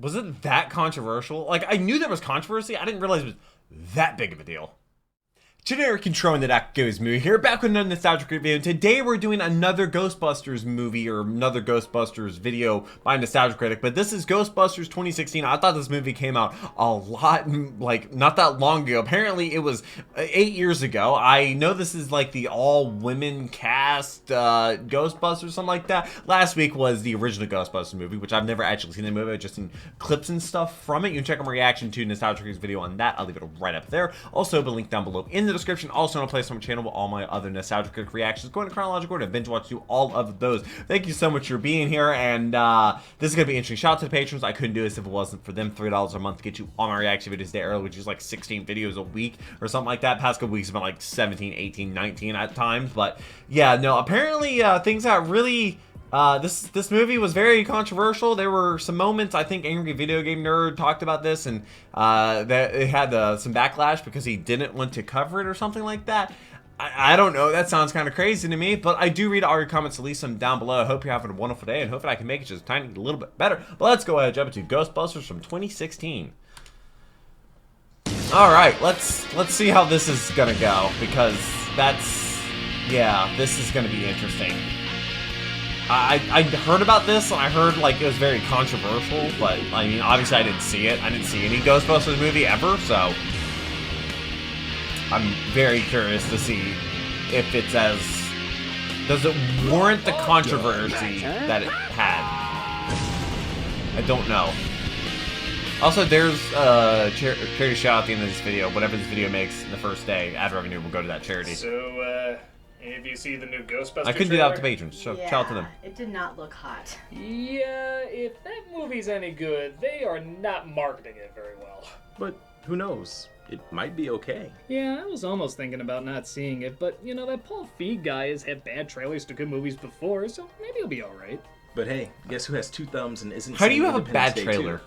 Was it that controversial? Like, I knew there was controversy. I didn't realize it was that big of a deal. Generic controlling the That Goes movie here, back with another nostalgic review. And today we're doing another Ghostbusters movie, or another Ghostbusters video by Nostalgic Critic. But this is Ghostbusters 2016. I thought this movie came out a lot, like, not that long ago. Apparently it was 8 years ago. I know this is like the all-women cast Ghostbusters, something like that. Last week was the original Ghostbusters movie, which I've never actually seen the movie. I've just seen clips and stuff from it. You can check out my reaction to Nostalgic Critic's video on that. I'll leave it right up there. Also, the link down below in the description. Also, on a place on my channel with all my other Nostalgic Critic reactions, going to chronological order, binge watch through all of those. Thank you so much for being here, and this is gonna be interesting. Shout out to the patrons. I couldn't do this if it wasn't for them. $3 a month to get you all my reaction videos day early, which is like 16 videos a week or something like that. Past couple weeks have been like 17, 18, 19 at times, but yeah, no. Apparently, things got really. This movie was very controversial. There were some moments, I think Angry Video Game Nerd talked about this, and that it had some backlash because he didn't want to cover it or something like that. I don't know. That sounds kind of crazy to me, but I do read all your comments, so leave them down below. I hope you're having a wonderful day, and hopefully I can make it just a tiny little bit better. But let's go ahead and jump into Ghostbusters from 2016. All right, let's see how this is gonna go, because this is gonna be interesting. I heard about this, and I heard like it was very controversial, but I mean, obviously I didn't see it. I didn't see any Ghostbusters movie ever, so I'm very curious to see if it's does it warrant the controversy that it had? I don't know. Also, there's a charity shout out at the end of this video. Whatever this video makes in the first day, ad revenue will go to that charity. So, if you see the new Ghostbusters I couldn't do that with the patrons, so shout out to them. It did not look hot. Yeah, if that movie's any good, they are not marketing it very well. But who knows? It might be okay. Yeah, I was almost thinking about not seeing it, but you know, that Paul Feig guy has had bad trailers to good movies before, so maybe he'll be alright. But hey, guess who has 2 thumbs and isn't How do you have a Independence bad Day trailer? 2?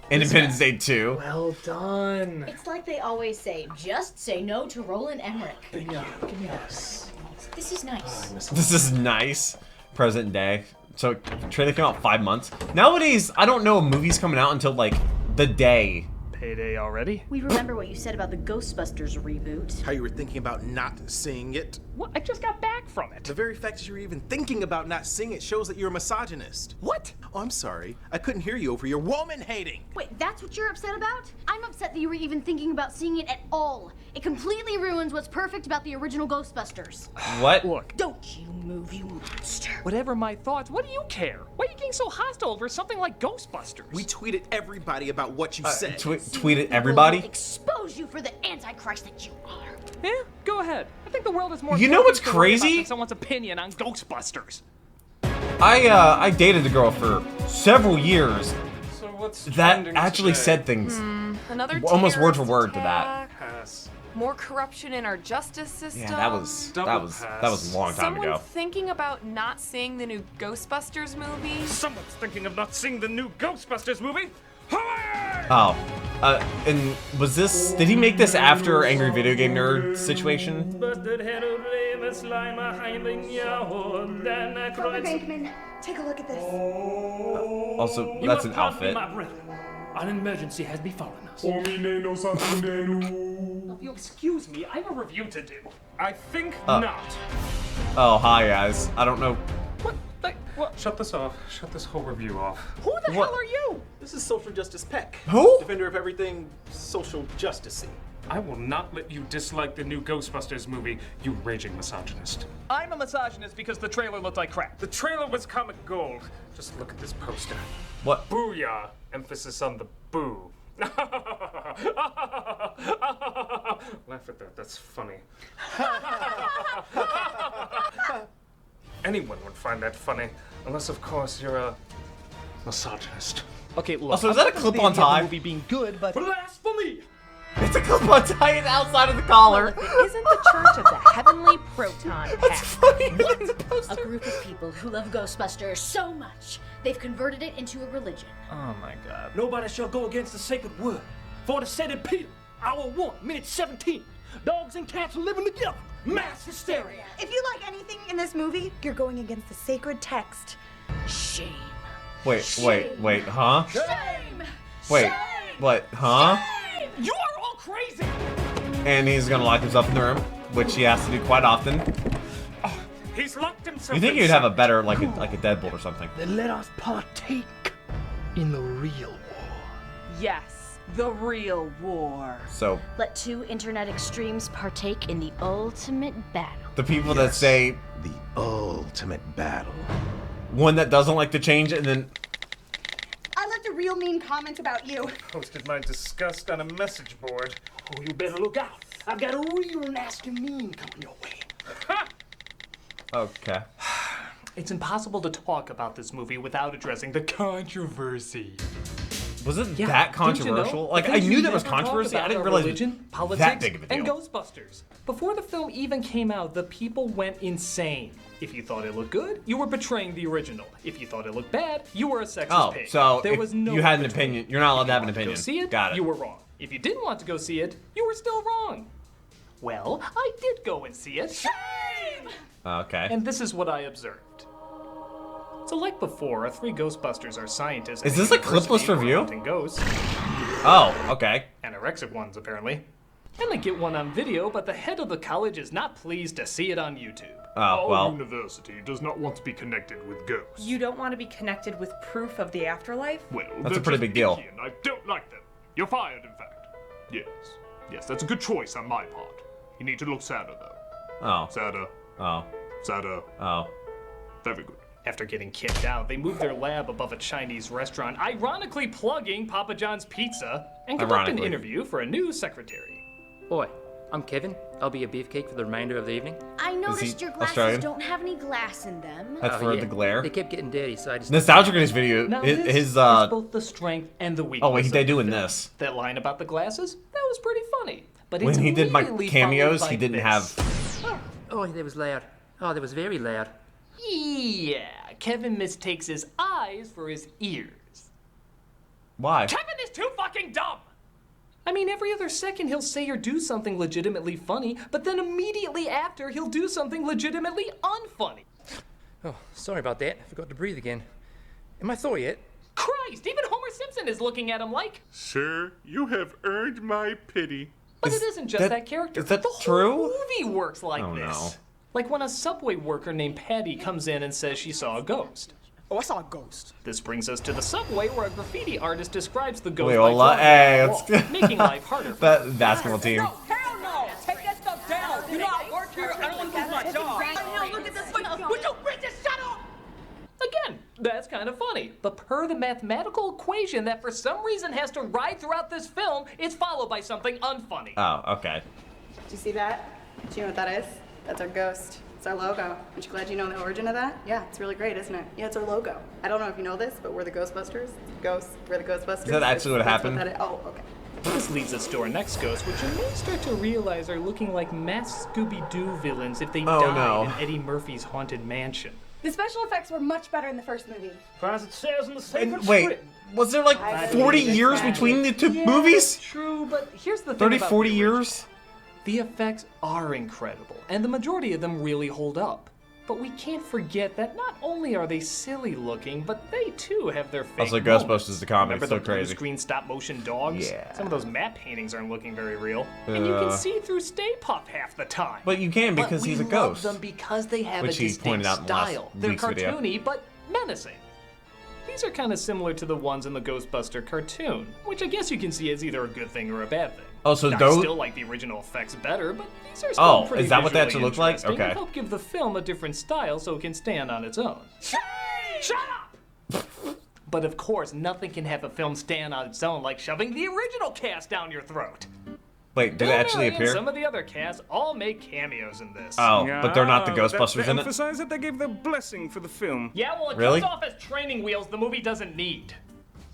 Independence Day 2. Well done. It's like they always say, just say no to Roland Emmerich. Yeah, give me this. This is nice. This is nice. Present day. So, trailer came out 5 months. Nowadays, I don't know a movie's coming out until like the day. Payday already? We remember what you said about the Ghostbusters reboot. How you were thinking about not seeing it. What? I just got back from it. The very fact that you're even thinking about not seeing it shows that you're a misogynist. What? Oh, I'm sorry. I couldn't hear you over your woman hating. Wait, that's what you're upset about? I'm upset that you were even thinking about seeing it at all. It completely ruins what's perfect about the original Ghostbusters. What? Look, Don't you move, you monster. whatever my thoughts, what do you care? Why are you getting so hostile over something like Ghostbusters? We tweeted everybody about what you said. Tweet it, everybody. Will expose you for the Antichrist that you are. Yeah, go ahead. I think the world is more. You know what's important to worry about crazy? than someone's opinion on Ghostbusters. I dated a girl for several years So what's that trending actually today? said things Another almost word for terrorist word to that. attack, Pass. More corruption in our justice system. Yeah, that was Double a long time Someone ago. thinking about not seeing the new Ghostbusters movie. Someone's thinking of not seeing the new Ghostbusters movie. Hooray! Oh, and was this? Did he make this after Angry Video Game Nerd situation? Bankman, take a look at this. Also, that's an outfit. An emergency has befallen us. You excuse me, I have a review to do. I think not. Oh, hi guys. I don't know. What? What? Shut this off. Shut this whole review off. Who the What? hell are you? This is Social Justice Peck. Who? Defender of everything social justicey. I will not let you dislike the new Ghostbusters movie, you raging misogynist. I'm a misogynist because the trailer looked like crap. The trailer was comic gold. Just look at this poster. What? Booyah! Emphasis on the boo. Laugh at that, that's funny. Anyone would find that funny, unless of course you're a misogynist. Okay, look. Also, is that a clip-on tie? The movie being good, but Blasphemy! It's a clip on tie outside of the collar. It isn't the Church of the Heavenly Proton That's Pack. funny. It's a A poster. group of people who love Ghostbusters so much, they've converted it into a religion. oh my god. Nobody shall go against the sacred word. For it is said in Peter, hour 1, minute 17, dogs and cats are living together. Mass hysteria. If you like anything in this movie, you're going against the sacred text. Shame. Wait, huh? Shame! Wait, what, huh? You are all crazy! And he's gonna lock himself in the room, which he has to do quite often. He's locked himself. You think you'd have a better, like a deadbolt or something? Then let us partake in the real war. Yes, the real war. So Let two internet extremes partake in the ultimate battle. the people that say The ultimate battle. one that doesn't like to change and then I left a real mean comment about you. Posted my disgust on a message board. Oh, you better look out. I've got a real nasty meme coming your way. okay. It's impossible to talk about this movie without addressing the controversy. Was it Yeah, that didn't you know? controversial? Like, I Things knew you there was never talk controversy. I about didn't are realize religion, it was politics, that big of a deal. and Ghostbusters. Before the film even came out, the people went insane. If you thought it looked good, you were betraying the original. If you thought it looked bad, you were a sexist Oh, pig. so there if was no you had an between. opinion, you're not allowed to have an If you wanted opinion. to go see it, Got it. you were wrong. If you didn't want to go see it, you were still wrong. Well, I did go and see it. Shame! Okay. And this is what I observed. So like before, three Ghostbusters are scientists. Is at this a a clipless university who are review? hunting ghosts. Oh, okay. Anorexic ones, apparently. And they get one on video, but the head of the college is not pleased to see it on YouTube. Oh, well. University does not want to be connected with ghosts. You don't want to be connected with proof of the afterlife? Well, That's they're a pretty just big deal. icky and I don't like them. You're fired, in fact. Yes, that's a good choice on my part. You need to look sadder, though. Oh. Sadder, Oh. sadder. Oh. Very good. After getting kicked out, they moved their lab above a Chinese restaurant, ironically plugging Papa John's Pizza, and conduct an Ironically. interview for a new secretary. Oi, I'm Kevin. I'll be your beefcake for the remainder of the evening. I noticed he your glasses Australian? don't have any glass in them. That's for the glare. They kept getting dirty, so I just... Nostalgic in his video. Now His, this his is both the strength and the weakness. Oh wait, of they the doing film. this. That line about the glasses, that was pretty funny. But When it's he did my immediately cameos, followed he by didn't this. have. Oh, that was loud. Oh, that was very loud. Yeah, Kevin mistakes his eyes for his ears. Why? Kevin is too fucking dumb! I mean, every other second he'll say or do something legitimately funny, but then immediately after he'll do something legitimately unfunny. Oh, sorry about that. I forgot to breathe again. Am I Thor yet? Christ, even Homer Simpson is looking at him like, Sir, you have earned my pity. but it isn't just that character. Is that the whole true? movie works like Oh, this. no. Like when a subway worker named Patty comes in and says she saw a ghost. Oh, I saw a ghost. This brings us to the subway where a graffiti artist describes the ghost Loyola, by hey, drawing it on the wall, making life harder for That basketball team. Hell no! Take that stuff down! You know I work here. I don't want to lose my job. Look at this one. Would you bitches shut up? Again, that's kind of funny. But per the mathematical equation that for some reason has to ride throughout this film, it's followed by something unfunny. Oh, okay. Do you see that? Do you know what that is? That's our ghost. It's our logo. Aren't you glad you know the origin of that? Yeah, it's really great, isn't it? Yeah, it's our logo. I don't know if you know this, but we're the Ghostbusters. Ghosts, we're the Ghostbusters. Is that actually what That's happened? that is. Oh, okay. This leads us to our next ghost, which you may start to realize are looking like masked Scooby-Doo villains if they Oh, died no. in Eddie Murphy's Haunted Mansion. The special effects were much better in the first movie. As it says in the sacred And wait, script. was there like 40 years between the two movies? True, but here's the thing 30, about 40 the original. years? The effects are incredible, and the majority of them really hold up. But we can't forget that not only are they silly looking, but they too have their fake Also, moments. Ghostbusters the comic, Remember so the blue crazy. screen stop motion dogs? Yeah. Some of those matte paintings aren't looking very real. And you can see through Stay Puft half the time. But you can because But he's a we love ghost. them because they have Which a he distinct pointed out in the last style. They're week's video. cartoony, but menacing. These are kind of similar to the ones in the Ghostbuster cartoon, which I guess you can see as either a good thing or a bad thing. Oh, so I those- still like the original effects better, but these are still Oh, pretty is that what they visually actually look like? interesting and Okay. help give the film a different style so it can stand on its own. Shut up! But of course, nothing can have a film stand on its own like shoving the original cast down your throat. Wait, did it Bill actually Murray and appear? some of the other cast all make cameos in this. Oh, but they're not the Ghostbusters in it? Emphasize that they gave their blessing for the film. Yeah, well, it Really? comes off as training wheels the movie doesn't need.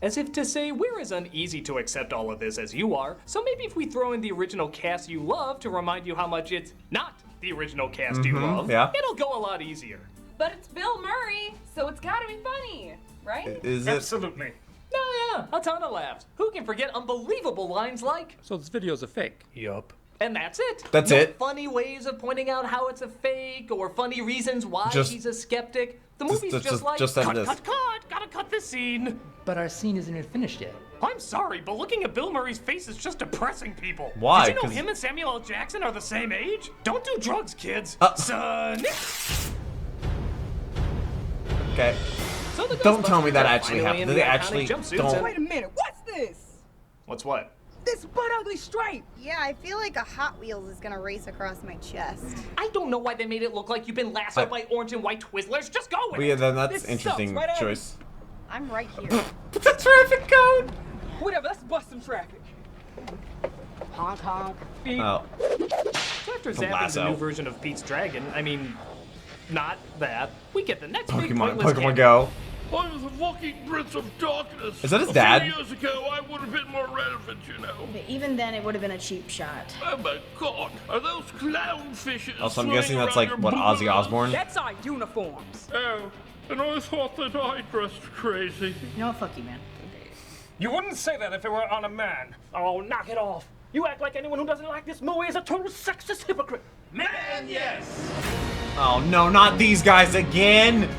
As if to say, we're as uneasy to accept all of this as you are, so maybe if we throw in the original cast you love to remind you how much it's not the original cast you love, yeah. it'll go a lot easier. But it's Bill Murray, so it's gotta be funny, right? Is it? Absolutely. Oh yeah, a ton of laughs. Who can forget unbelievable lines like, So this video's a fake. yup. And that's it. That's no it. Funny ways of pointing out how it's a fake or funny reasons why he's a skeptic. The movie's just like, cut, gotta cut this scene. But our scene isn't even finished yet. I'm sorry, but looking at Bill Murray's face is just depressing people. Why? Did you know him and Samuel L. Jackson are the same age? Don't do drugs, kids. Son. Okay. So don't tell me that actually happened. They actually don't. Wait a minute, what's this? What's what? This butt ugly stripe. Yeah, I feel like a Hot Wheels is gonna race across my chest. I don't know why they made it look like you've been lassoed by orange and white Twizzlers. Just go with it. Yeah, then that's interesting choice. I'm right here. What's the traffic code? Whatever, let's bust some traffic. Honk honk. Beep. Oh. After zapping the new version of Pete's Dragon, I mean, not that, we get the next big pointless Pokemon Go. I was a walking Prince of Darkness. Is that his dad? A few years ago, I would have been more relevant, you know. But even then, it would have been a cheap shot. Oh my God! Are those clownfishes? Also, I'm guessing that's like what Ozzy Osbourne. That's our uniforms. Oh, and I thought that I dressed crazy. You know what? Fuck you, man. You wouldn't say that if it were on a man. Oh, knock it off. You act like anyone who doesn't like this movie is a total sexist hypocrite. Man, yes. Oh no, not these guys again.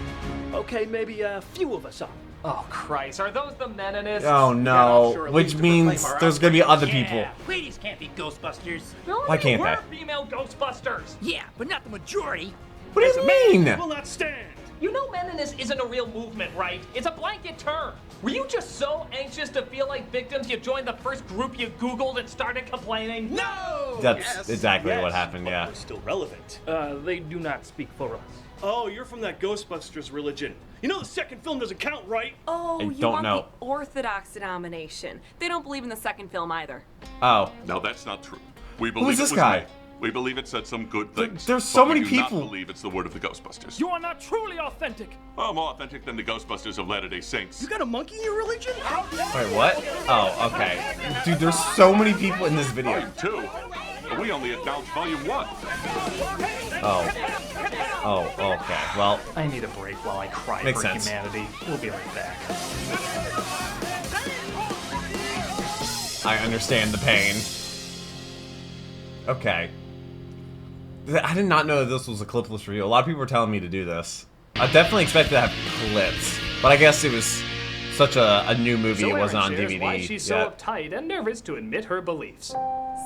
Okay, maybe a few of us are. Oh, Christ. Are those the Meninists? Oh no, which means there's gonna be other people. Ladies can't be Ghostbusters. Why can't We're they? female Ghostbusters. Yeah, but not the majority. What do you mean? Will not stand. You know Meninist isn't a real movement, right? It's a blanket term. Were you just so anxious to feel like victims you joined the first group you Googled and started complaining? No! That's exactly what happened, yeah. We're still relevant. They do not speak for us. Oh, you're from that Ghostbusters religion. You know the second film doesn't count, right? Oh, I you don't want know. the Orthodox denomination. They don't believe in the second film either. Oh. No, that's not true. We Who believe is this it was guy? made. We believe it said some good things. There's so but many we do people. not believe it's the word of the Ghostbusters. You are not truly authentic. Oh, more authentic than the Ghostbusters of Latter-day Saints. You got a monkey in your religion? Wait, what? Oh, okay. Dude, there's so many people in this video. Volume 2? But we only acknowledge Volume 1. Oh, okay. Well, I need a break while I cry makes for sense. humanity. We'll be right back. I understand the pain. Okay. I did not know that this was a clipless review. A lot of people were telling me to do this. I definitely expected to have clips, but I guess it was such a new movie. So It wasn't on Erin shares DVD why she's so yet. uptight and nervous to admit her beliefs.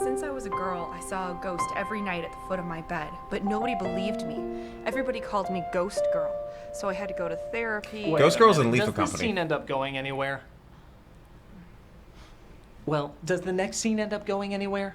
Since I was a girl, I saw a ghost every night at the foot of my bed, but nobody believed me. Everybody called me Ghost Girl, so I had to go to therapy. Ghost Girl's in Lethal Does Company. this scene end up going anywhere? Well, does the next scene end up going anywhere?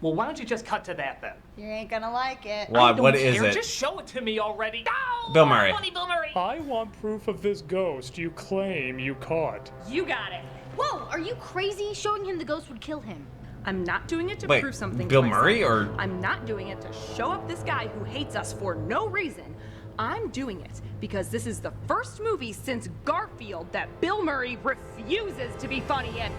Well, why don't you just cut to that then? You ain't gonna like it. Why? I don't What is care. it? Just show it to me already. Oh, Bill Murray. Funny Bill Murray. I want proof of this ghost you claim you caught. You got it. Whoa, are you crazy? Showing him the ghost would kill him. I'm not doing it to Wait, prove something Bill to myself. Murray or- I'm not doing it to show up this guy who hates us for no reason. I'm doing it because this is the first movie since Garfield that Bill Murray refuses to be funny in.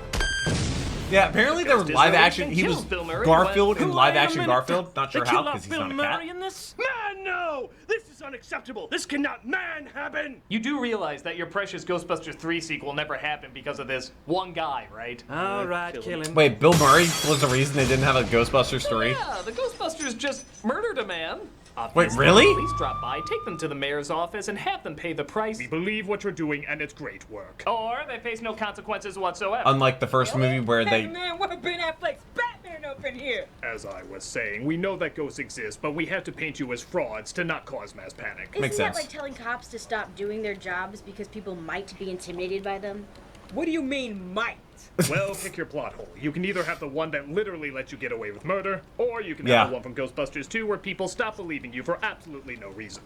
Yeah, apparently there was live action. He was Bill Murray, Garfield in but- live Wait a action minute. Garfield. Not sure They how, killed because off he's Bill not a Murray cat. in this? Man, no! This is unacceptable. This cannot happen. You do realize that your precious Ghostbusters 3 sequel never happened because of this one guy, right? All right, kill him. Wait, Bill Murray was the reason they didn't have a Ghostbusters 3? Yeah, the Ghostbusters just murdered a man. Wait, really? Police drop by, take them to the mayor's office, and have them pay the price. We believe what you're doing, and it's great work. Or they face no consequences whatsoever. Unlike the first movie where Hey they... man, what Ben Affleck's Batman up in here? As I was saying, we know that ghosts exist, but we have to paint you as frauds to not cause mass panic. Isn't Makes that sense. like telling cops to stop doing their jobs because people might be intimidated by them? What do you mean, might? Well, pick your plot hole. You can either have the one that literally lets you get away with murder, or you can Yeah. have the one from Ghostbusters 2 where people stop believing you for absolutely no reason.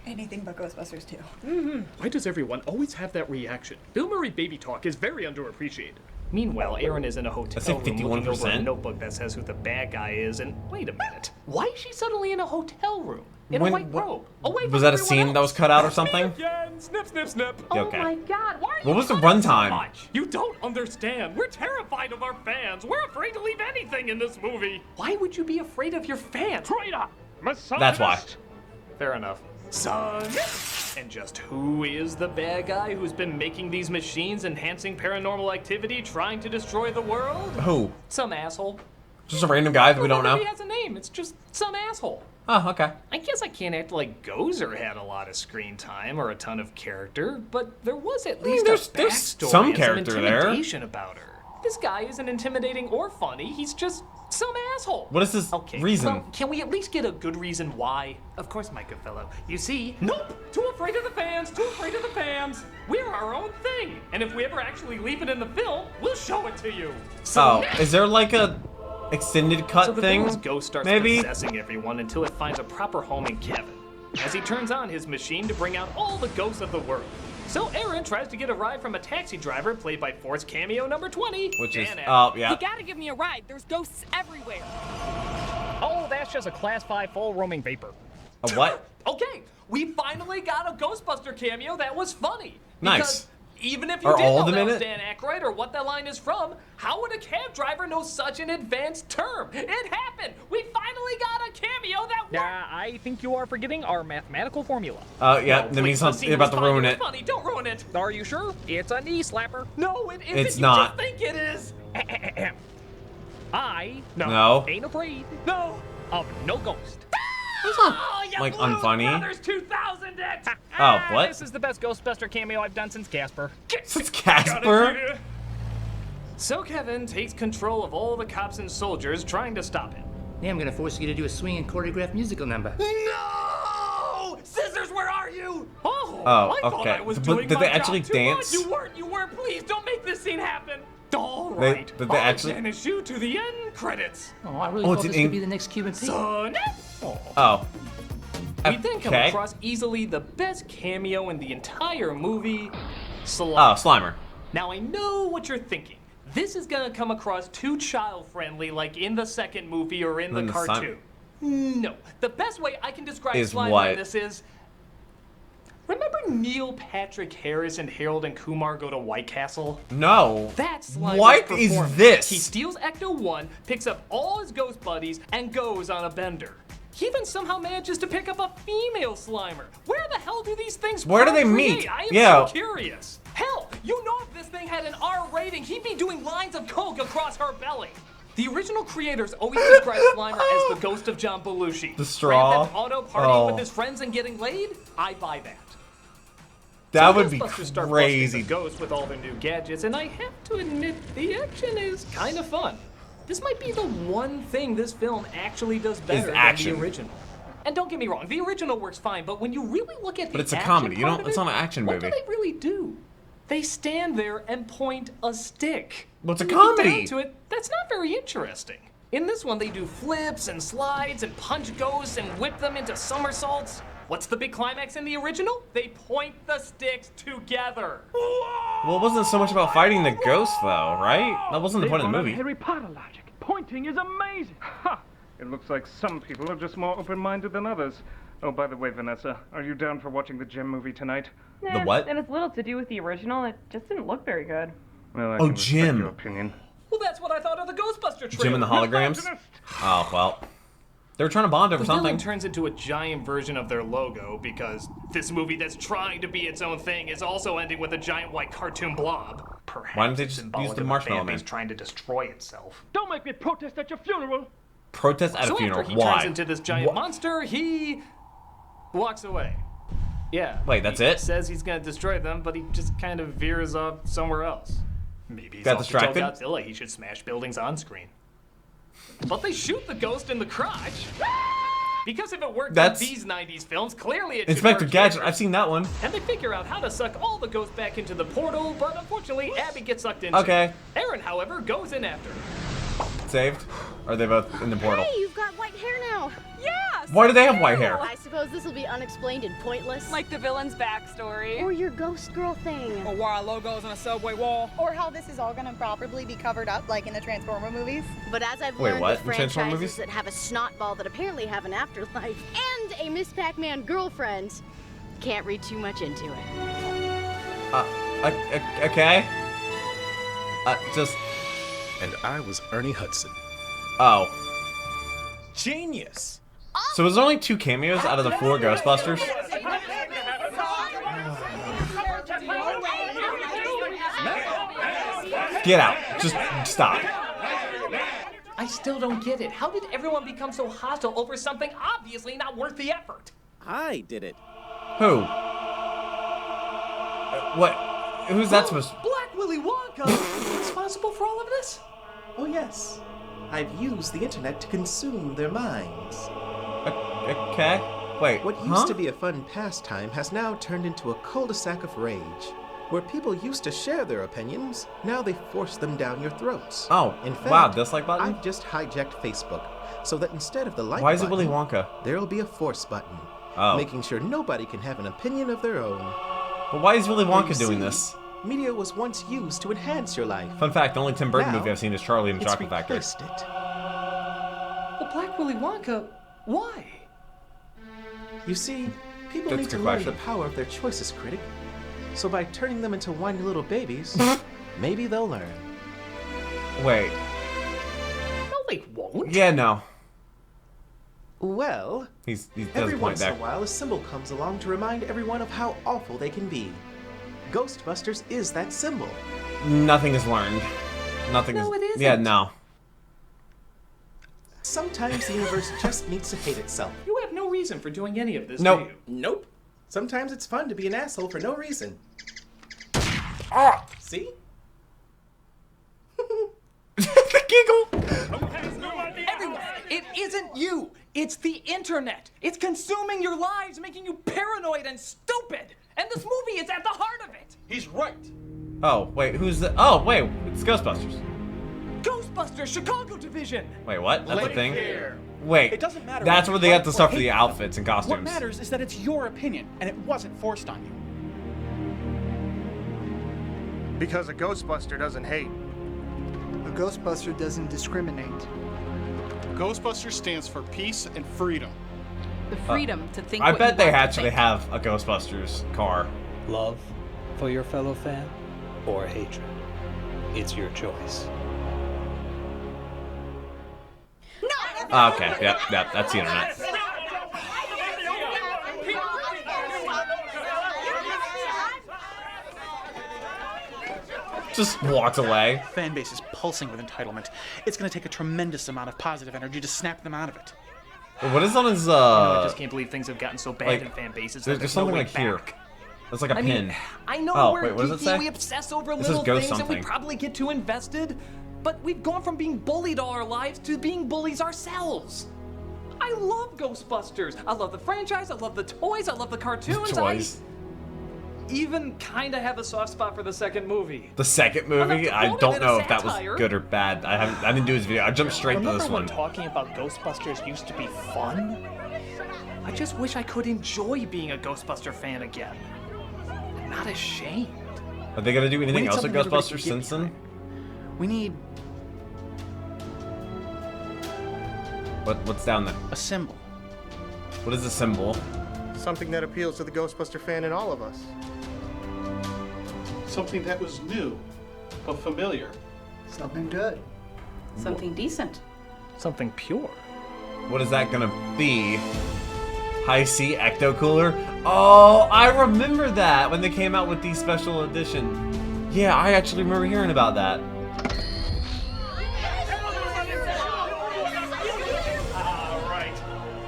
Anything but Ghostbusters 2. Why does everyone always have that reaction? Bill Murray baby talk is very underappreciated. Meanwhile, Erin is in a hotel say room looking over a 51%? notebook that says who the bad guy is, and wait a minute. Why is she suddenly in a hotel room? In When- a white robe? Away from Was that a everyone scene that was else? cut out or something? Again, snip, snip, snip. Yeah, Oh okay. my god, why are What you was the cutting so runtime? much? You don't understand. We're terrified of our fans. We're afraid to leave anything in this movie. Why would you be afraid of your fans? Traitor! That's why. Fair enough. Son. And just who is the bad guy who's been making these machines enhancing paranormal activity, trying to destroy the world? Who? Some asshole. Just a random guy that we don't know? He has a name. It's just some asshole. Oh, okay. I guess I can't act like Gozer had a lot of screen time or a ton of character, but there was at least a backstory some and character some there. intimidation about her. This guy isn't intimidating or funny. He's just some asshole. What is this reason? Well, can we at least get a good reason why? Of course, my good fellow. You see, nope! Too afraid of the fans, too afraid of the fans. We're our own thing. And if we ever actually leave it in the film, we'll show it to you. So is there like a extended cut thing? So the ghost starts possessing everyone until it finds a proper home in Kevin, as he turns on his machine to bring out all the ghosts of the world. So Aaron tries to get a ride from a taxi driver played by Force cameo number 20, which is, yeah. You gotta give me a ride. There's ghosts everywhere. Oh, that's just a class 5 full roaming vapor. A what? Okay, we finally got a Ghostbuster cameo that was funny. Nice. Because even if you didn't know that was Dan Aykroyd or what that line is from, how would a cab driver know such an advanced term? It happened! We finally got a cameo that worked! I think you are forgetting our mathematical formula. Yeah, that means something about to ruin it. Funny, don't ruin it! Are you sure? It's a knee slapper. No, it isn't. It's not. You just think it is! I ain't afraid. No! Of no ghost. Like unfunny. Brothers 2000 it! Oh, what? This is the best Ghostbuster cameo I've done since Casper. Since Casper? So Kevin takes control of all the cops and soldiers trying to stop it. Yeah, I'm gonna force you to do a swinging choreographed musical number. No! Scissors, where are you? Oh, Oh, I thought okay. I was But doing did my they job actually too dance? much. You weren't. Please don't make this scene happen. All right. Did they actually? I'll banish you to the end credits. Oh, I really thought this could be the next Cuban Pete. Son. Oh. We then come across easily the best cameo in the entire movie, Slimer. Oh, Slimer. Now I know what you're thinking. This is gonna come across too child-friendly, like in the second movie or in the cartoon. No, the best way I can describe Slimer in this is. Remember Neil Patrick Harris and Harold and Kumar Go to White Castle? No. That's Slimer's What is performance. this? He steals Ecto 1, picks up all his ghost buddies, and goes on a bender. He even somehow manages to pick up a female Slimer. Where the hell do these things Where do they procreate? meet? I am Yeah. so curious. Hell, you know if this thing had an R rating, he'd be doing lines of coke across her belly. The original creators always described Slimer as the ghost of John Belushi. The straw? Grand Theft Auto partying with his friends and getting laid? I buy that. That So would be Ghostbusters start busting crazy. the ghosts with all their new gadgets, and I have to admit, the action is kind of fun. This might be the one thing this film actually does better than the original. And don't get me wrong, the original works fine, but when you really look at the But it's a action comedy. You part don't. of It's it, not an action what movie. do they really do? They stand there and point a stick. Well, it's a When you get comedy. down to it, that's not very interesting. In this one, they do flips and slides and punch ghosts and whip them into somersaults. What's the big climax in the original? They point the sticks together. Well, it wasn't so much about fighting the ghost, though, right? That wasn't the point of the movie. Harry Potter logic. Pointing is amazing. Ha! It looks like some people are just more open-minded than others. Oh, by the way, Vanessa, are you down for watching the Gem movie tonight? The what? It has little to do with the original. It just didn't look very good. Well, I Oh, can respect Jim. your opinion. Well, that's what I thought of the Ghostbuster trailer. Jim and the holograms? Oh, well. They were trying to bond over The something. villain turns into a giant version of their logo because this movie that's trying to be its own thing is also ending with a giant white cartoon blob. Perhaps Why didn't they just use the Marshmallow Man? trying to destroy itself. Don't make me protest at your funeral! Protest at a funeral. After he Why? turns into this giant monster, he walks away. Yeah. Wait, that's he it? Says he's gonna destroy them, but he just kind of veers off somewhere else. Maybe he's Got also told distracted? Godzilla he should smash buildings on screen. But they shoot the ghost in the crotch. Because if it worked That's- in these 90s films, clearly it should Inspector work Gadget. here. I've seen that one. And they figure out how to suck all the ghosts back into the portal, but unfortunately Abby gets sucked into Okay. it. Aaron, however, goes in after her. Saved? Or are they both in the portal? Hey, you've got white hair now. Yeah. Why do they have white hair? I suppose this will be unexplained and pointless. Like the villain's backstory. Or your ghost girl thing. Or why our logo's on a subway wall. Or how this is all gonna probably be covered up like in the Transformer movies. But as I've Wait, learned what? with In Transformer franchises movies? that have a snot ball that apparently have an afterlife and a Miss Pac-Man girlfriend, can't read too much into it. Okay. Just. And I was Ernie Hudson. Oh. Genius! So was there only 2 cameos out of the 4 Ghostbusters? Get out. Just stop. I still don't get it. How did everyone become so hostile over something obviously not worth the effort? I did it. Who? What? Who's that supposed to... Black Willy Wonka! Responsible for all of this? Oh, yes. I've used the internet to consume their minds. Okay. Wait, What used to be a fun pastime has now turned into a cul-de-sac of rage. Where people used to share their opinions, now they force them down your throats. Oh, in fact, wow, dislike button? I've just hijacked Facebook, so that instead of the like Why is it button, Willy Wonka? there'll be a force button, making sure nobody can have an opinion of their own. But why is Willy Well, Wonka you doing see, this? Media was once used to enhance your life. Fun fact, the only Tim Burton Now, movie I've seen is Charlie and the it's Chocolate Factory. replaced it. Well, Black Willy Wonka, why? You see, people That's need a to good learn question. the power of their choices, Critic. So by turning them into whiny little babies, maybe they'll learn. Wait. No, they won't. Yeah, no. Well, He does every point once in back. a while a symbol comes along to remind everyone of how awful they can be. Ghostbusters is that symbol. Nothing is learned. Nothing No, is... it isn't. Yeah, no. Sometimes the universe just needs to hate itself. You have no reason for doing any of this, Nope. do you? Nope. Sometimes it's fun to be an asshole for no reason. Ah! See? The giggle! Everyone, it isn't you. It's the internet. It's consuming your lives, making you paranoid and stupid. And this movie is at the heart of it. He's right. Oh, wait, who's the... Oh, wait, it's Ghostbusters. Ghostbusters, Chicago Division. Wait, what? That's a Blake thing? here. Wait, It doesn't matter that's whether where they you got like the or stuff for hate the them. outfits and costumes. What matters is that it's your opinion, and it wasn't forced on you. Because a Ghostbuster doesn't hate. A Ghostbuster doesn't discriminate. Ghostbuster stands for peace and freedom. The freedom to think I what bet you they want to actually think. have a Ghostbusters car. Love for your fellow fan or hatred. It's your choice. Oh, okay, yep, that's the internet. Just walks away. Fan base is pulsing with entitlement. It's going to take a tremendous amount of positive energy to snap them out of it. What is on his, I just can't believe things have gotten so bad like, in fan bases. There's no something way like here. back. That's like a I pin. mean, I know Oh, we're wait, what does it geeky, say? we obsess over This little is ghost things, and we something. probably get too invested. But we've gone from being bullied all our lives to being bullies ourselves. I love Ghostbusters. I love the franchise. I love the toys. I love the cartoons. Toys. I even kind of have a soft spot for the second movie. The second movie? I quote it don't in a know if that was satire. good or bad. I didn't do his video. I jumped straight to Remember this when one. talking about Ghostbusters used to be fun? I just wish I could enjoy being a Ghostbuster fan again. I'm not ashamed. Are they gonna do anything need else with something everybody Ghostbusters can get since then? We need What's down there? a symbol. What is the symbol? Something that appeals to the Ghostbuster fan in all of us. Something that was new, but familiar. Something good. Something decent. Something pure. What is that gonna be? High C Ecto Cooler? Oh, I remember that when they came out with the special edition. Yeah, I actually remember hearing about that. Alright,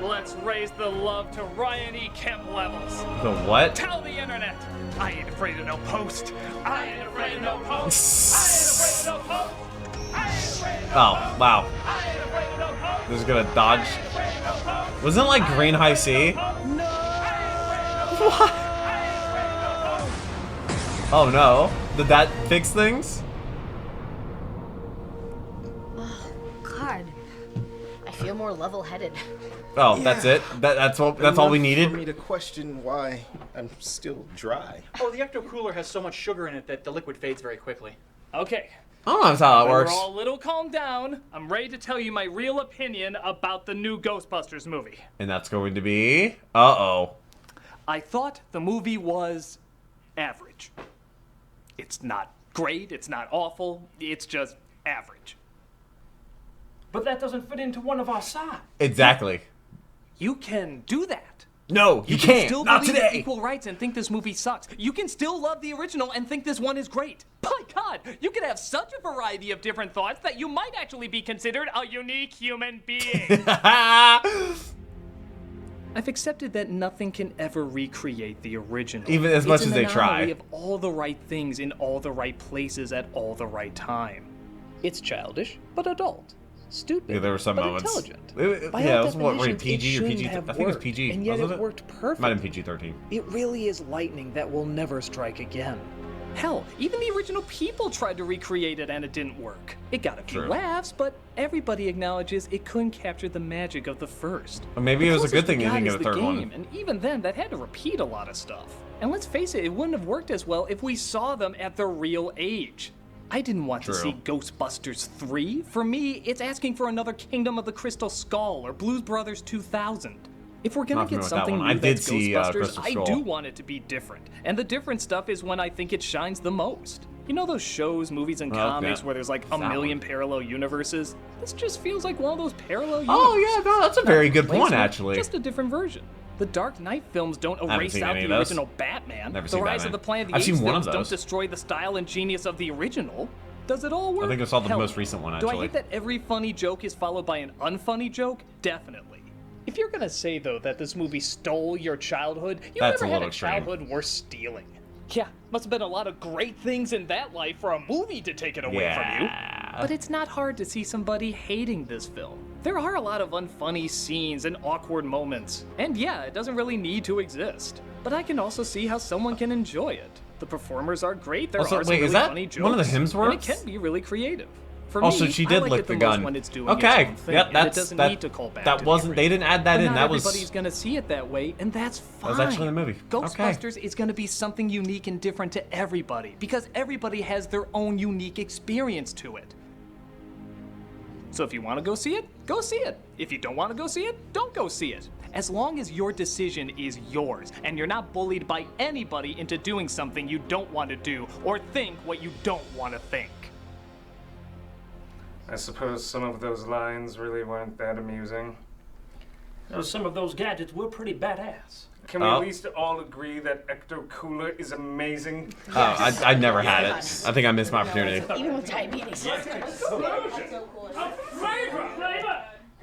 let's raise the love to Ryan E. Kemp levels. The what? Tell the internet, I ain't afraid of no post. I ain't afraid of no post. I ain't afraid of no post. I ain't afraid of no Oh, wow. This is gonna dodge. Wasn't it like green high C? What? Oh no. Did that fix things? Oh, God. I feel more level-headed. Oh, that's it? That's all we Enough needed? for me to question why I'm still dry. Oh, the Ecto Cooler has so much sugar in it that the liquid fades very quickly. Okay. I don't know how that works. We're all a little calmed down. I'm ready to tell you my real opinion about the new Ghostbusters movie. And that's going to be... Uh-oh. I thought the movie was average. It's not great, it's not awful, it's just average. But that doesn't fit into one of our sides. Exactly. You can do that. No, you can can't. Still Not believe today. in equal rights and think this movie sucks. You can still love the original and think this one is great. My God, you can have such a variety of different thoughts that you might actually be considered a unique human being. I've accepted that nothing can ever recreate the original. Even as much as they try. It's an anomaly of all the right things in all the right places at all the right time. It's childish, but adult. Stupid, Yeah, there were some but moments. intelligent. By Yeah, all it was what, rated definitions, PG or it PG? shouldn't have I think it was worked, PG, and yet wasn't it it? worked perfect. Might have been PG-13. It really is lightning that will never strike again. Hell, even the original people tried to recreate it and it didn't work. It got a few True. laughs, but everybody acknowledges it couldn't capture the magic of the first. Or maybe it was a good thing they didn't get a third one. And even then, that had to repeat a lot of stuff. And let's face it, it wouldn't have worked as well if we saw them at their real age. I didn't want to see Ghostbusters 3. For me, it's asking for another Kingdom of the Crystal Skull or Blues Brothers 2000. If we're gonna Not get familiar with that something one. new I did that's see, Ghostbusters, Crystal I Skull. do want it to be different. And the different stuff is when I think it shines the most. You know those shows, movies, and comics yeah. where there's like a That million parallel universes? This just feels like one of those parallel universes. Oh, yeah, no, that's a very good point, Replacement, actually. Just a different version. The Dark Knight films don't haven't erase seen out any the of those. original Batman. Never The seen Rise Batman. of the Planet of the I've Apes seen one of films don't those. destroy the style and genius of the original. Does it all work? I think I saw the Hell most no. recent one, Do I actually. hate that every funny joke is followed by an unfunny joke? Definitely. If you're gonna say, though, that this movie stole your childhood, you That's never a had little a extreme. childhood worth stealing. Yeah, must have been a lot of great things in that life for a movie to take it away from you. But it's not hard to see somebody hating this film. There are a lot of unfunny scenes and awkward moments. And yeah, it doesn't really need to exist. But I can also see how someone can enjoy it. The performers are great, there Also, are some wait, really is that funny jokes. one of the And it Hemsworths? can be really creative. For Also, me, she I did like lick it the most gun. when it's doing Okay, its own thing, yep, and that's it doesn't that. need to call back That to wasn't. the They didn't add that but in. not That was. everybody's gonna see it that way, and that's fine. That was actually in the movie. Ghostbusters is gonna be something unique and different to everybody because everybody has their own unique experience to it. So if you want to go see it, go see it. If you don't want to go see it, don't go see it. As long as your decision is yours and you're not bullied by anybody into doing something you don't want to do or think what you don't want to think. I suppose some of those lines really weren't that amusing. Some of those gadgets were pretty badass. Can we at least all agree that Ecto Cooler is amazing? Oh, I never had it. I think I missed my opportunity. Even with diabetes.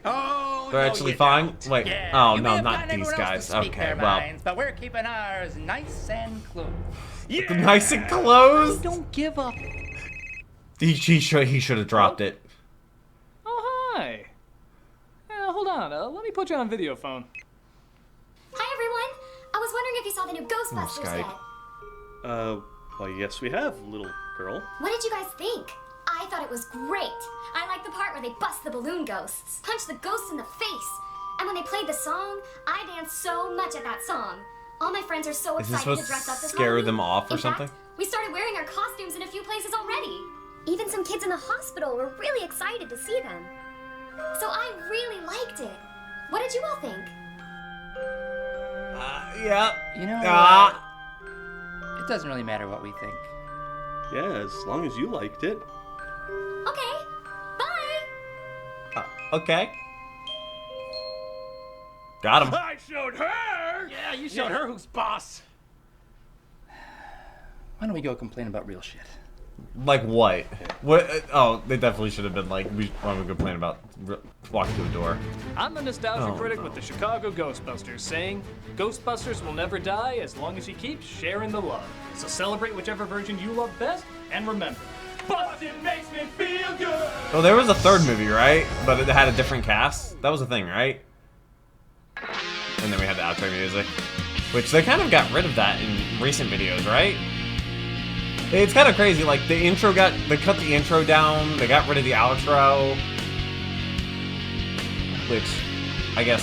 Oh, They're no, actually you fine. don't. Wait. Yeah, Oh you may no, have not gotten these everyone else guys. to speak Okay, their well. minds, but we're keeping ours nice and close. Nice and closed. Don't give up. He should have dropped it. Oh, hi. Hold on. Let me put you on video phone. Hi, everyone. I was wondering if you saw the new Ghostbusters yet. Well, yes, we have, little girl. What did you guys think? I thought it was great. I liked the part where they bust the balloon ghosts, punch the ghosts in the face. And when they played the song, I danced so much at that song. All my friends are so Is this excited supposed to dress up to as scare Halloween. them off or In something? fact, we started wearing our costumes in a few places already. Even some kids in the hospital were really excited to see them. So I really liked it. What did you all think? Yeah. You know, it doesn't really matter what we think. Yeah, as long as you liked it. Okay, bye! Okay. Got him. I showed her! Yeah, you showed her who's boss. Why don't we go complain about real shit? Like what? What? Oh, they definitely should have been like, why don't we complain about walking through a door? I'm the nostalgia Oh, critic no. with the Chicago Ghostbusters, saying, Ghostbusters will never die as long as you keep sharing the love. So celebrate whichever version you love best, and remember, Bustin' makes me feel good! Oh, there was a third movie, right? But it had a different cast. That was the thing, right? And then we had the outro music, which they kind of got rid of that in recent videos, right? It's kind of crazy. Like they cut the intro down. They got rid of the outro, which I guess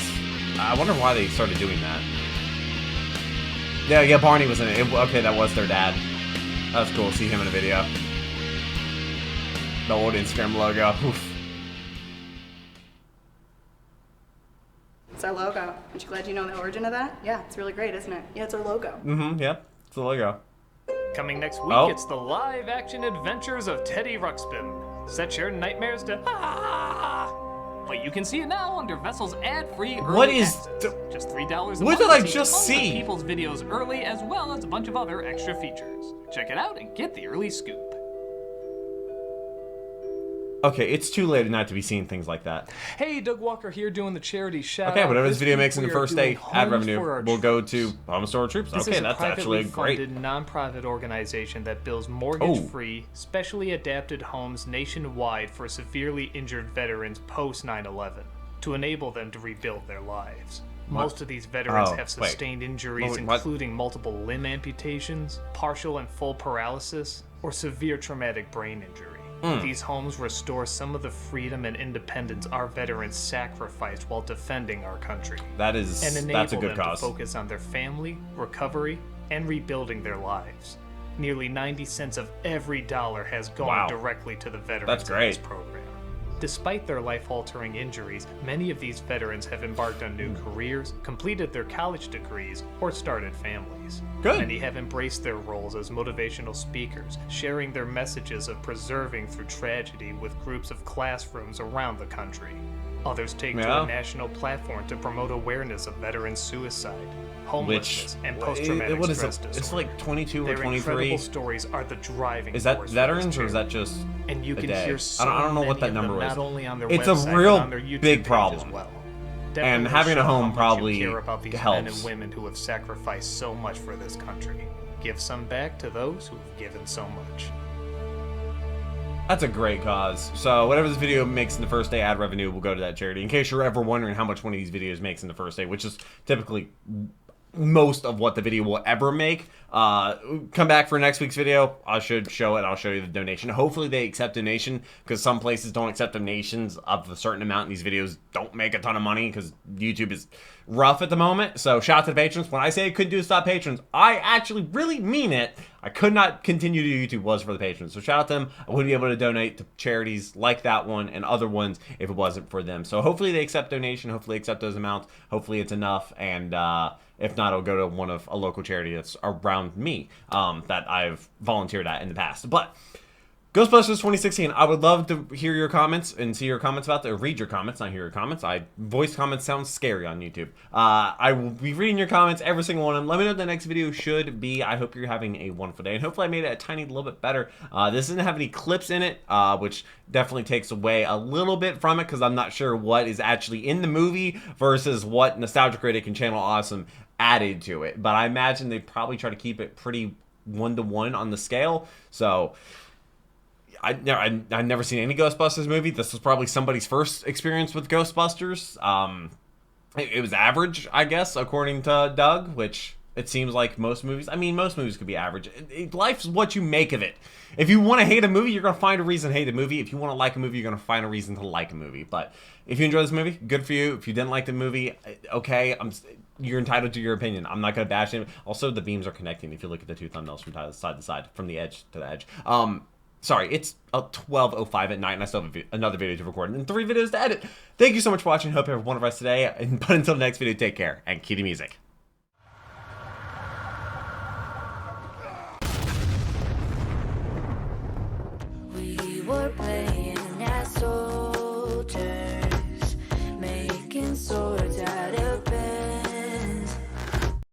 I wonder why they started doing that. Yeah, Barney was in it. Okay, that was their dad. That's cool. See him in a video. The old Instagram logo. Oof. It's our logo. Aren't you glad you know the origin of that? Yeah, it's really great, isn't it? Yeah, it's our logo. Mm-hmm. Yep. It's the logo. Coming next week, Oh. it's the live-action adventures of Teddy Ruxpin. Set your nightmares to But you can see it now under Vessel's ad-free early What is access. Just $3 a month. What did I to just tons of see? People's videos early, as well as a bunch of other extra features. Check it out and get the early scoop. Okay, it's too late not to be seeing things like that. Hey, Doug Walker here doing the charity shout Okay, out. whatever this video week makes in the we are first day, doing ad Homes revenue for Our will go to Troops. Home Store Troops. This Okay, is that's a actually privately great. funded nonprofit organization that builds mortgage-free, specially adapted homes nationwide for severely injured veterans post 9/11 to enable them to rebuild their lives. Most of these veterans have sustained injuries, including multiple limb amputations, partial and full paralysis, or severe traumatic brain injury. These homes restore some of the freedom and independence our veterans sacrificed while defending our country. That's a good cause. To focus on their family, recovery, and rebuilding their lives. Nearly 90 cents of every dollar has gone directly to the veterans in this program. Despite their life-altering injuries, many of these veterans have embarked on new careers, completed their college degrees, or started families. Good. Many have embraced their roles as motivational speakers, sharing their messages of preserving through tragedy with groups of classrooms around the country. Others take to a national platform to promote awareness of veteran suicide, homelessness, and post-traumatic stress disorder. It's like 22 or Their 23. incredible stories are the driving Is that force for veterans this or is that charity. just And you a can day? hear so I don't know what that many of number them, is. not only on their It's website, a but real on their YouTube big page problem. as well. And Definitely having a show how home much probably you care about these helps. men and women who have sacrificed so much for this country. Give some back to those who have given so much. That's a great cause. So whatever this video makes in the first day, ad revenue will go to that charity. In case you're ever wondering how much one of these videos makes in the first day, which is typically most of what the video will ever make. Come back for next week's video. I should show it. I'll show you the donation. Hopefully they accept donation, because some places don't accept donations of a certain amount, and these videos don't make a ton of money because YouTube is rough at the moment. So shout out to the patrons. When I say I couldn't do stop patrons, I actually really mean it. I could not continue to YouTube was for the patrons. So shout out to them. I wouldn't be able to donate to charities like that one and other ones if it wasn't for them. So hopefully they accept donation. Hopefully they accept those amounts. Hopefully it's enough. And if not, it'll go to a local charity that's around me that I've volunteered at in the past. But Ghostbusters 2016, I would love to hear your comments and see your comments about that, or read your comments, not hear your comments. Voice comments sounds scary on YouTube. I will be reading your comments, every single one of them. Let me know what the next video should be. I hope you're having a wonderful day, and hopefully I made it a tiny little bit better. This doesn't have any clips in it, which definitely takes away a little bit from it, because I'm not sure what is actually in the movie versus what Nostalgia Critic and Channel Awesome added to it. But I imagine they probably try to keep it pretty one-to-one on the scale. So I've never seen any Ghostbusters movie. This was probably somebody's first experience with Ghostbusters. It was average, I guess, according to Doug, which it seems like most movies. I mean, most movies could be average. Life's what you make of it. If you want to hate a movie, you're going to find a reason to hate a movie. If you want to like a movie, you're going to find a reason to like a movie. But if you enjoy this movie, good for you. If you didn't like the movie, okay, you're entitled to your opinion. I'm not going to bash it. Also, the beams are connecting if you look at the two thumbnails from side to side, from the edge to the edge. Sorry, it's 12:05 at night, and I still have another video to record and 3 videos to edit. Thank you so much for watching. Hope you have a wonderful rest today. But until the next video, take care and cue the music.